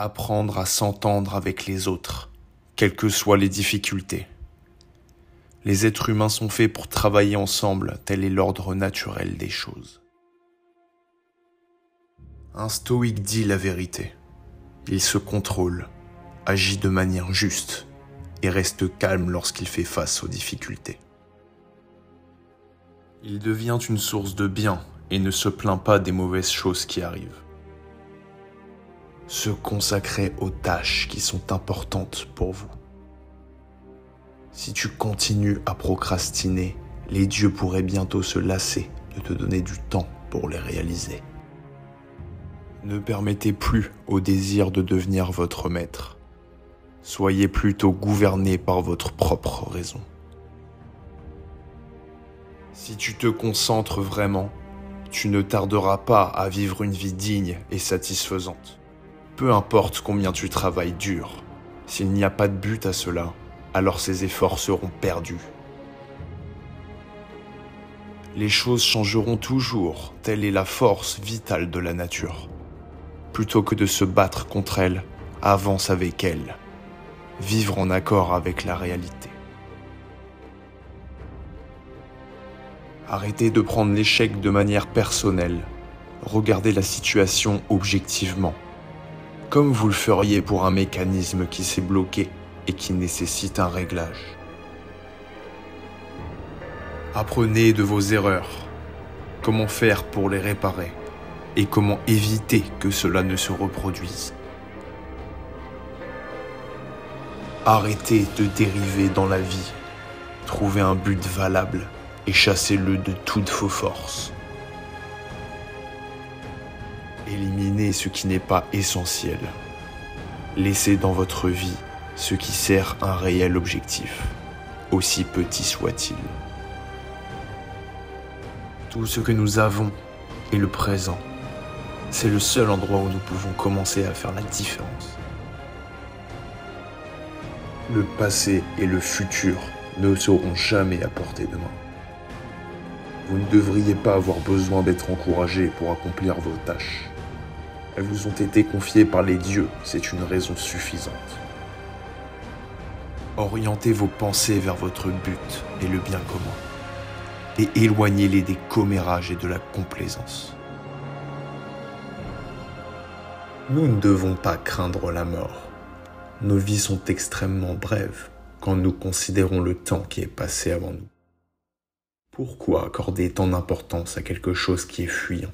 Apprendre à s'entendre avec les autres, quelles que soient les difficultés. Les êtres humains sont faits pour travailler ensemble, tel est l'ordre naturel des choses. Un stoïque dit la vérité. Il se contrôle, agit de manière juste et reste calme lorsqu'il fait face aux difficultés. Il devient une source de bien et ne se plaint pas des mauvaises choses qui arrivent. Se consacrer aux tâches qui sont importantes pour vous. Si tu continues à procrastiner, les dieux pourraient bientôt se lasser de te donner du temps pour les réaliser. Ne permettez plus au désir de devenir votre maître. Soyez plutôt gouverné par votre propre raison. Si tu te concentres vraiment, tu ne tarderas pas à vivre une vie digne et satisfaisante. Peu importe combien tu travailles dur, s'il n'y a pas de but à cela, alors ces efforts seront perdus. Les choses changeront toujours, telle est la force vitale de la nature. Plutôt que de se battre contre elle, avance avec elle. Vivre en accord avec la réalité. Arrêtez de prendre l'échec de manière personnelle. Regardez la situation objectivement, comme vous le feriez pour un mécanisme qui s'est bloqué et qui nécessite un réglage. Apprenez de vos erreurs, comment faire pour les réparer et comment éviter que cela ne se reproduise. Arrêtez de dériver dans la vie, trouvez un but valable et chassez-le de toutes vos forces. Éliminez ce qui n'est pas essentiel. Laissez dans votre vie ce qui sert un réel objectif, aussi petit soit-il. Tout ce que nous avons est le présent. C'est le seul endroit où nous pouvons commencer à faire la différence. Le passé et le futur ne seront jamais à portée de main. Vous ne devriez pas avoir besoin d'être encouragé pour accomplir vos tâches. Elles vous ont été confiées par les dieux, c'est une raison suffisante. Orientez vos pensées vers votre but et le bien commun, et éloignez-les des commérages et de la complaisance. Nous ne devons pas craindre la mort. Nos vies sont extrêmement brèves quand nous considérons le temps qui est passé avant nous. Pourquoi accorder tant d'importance à quelque chose qui est fuyant ?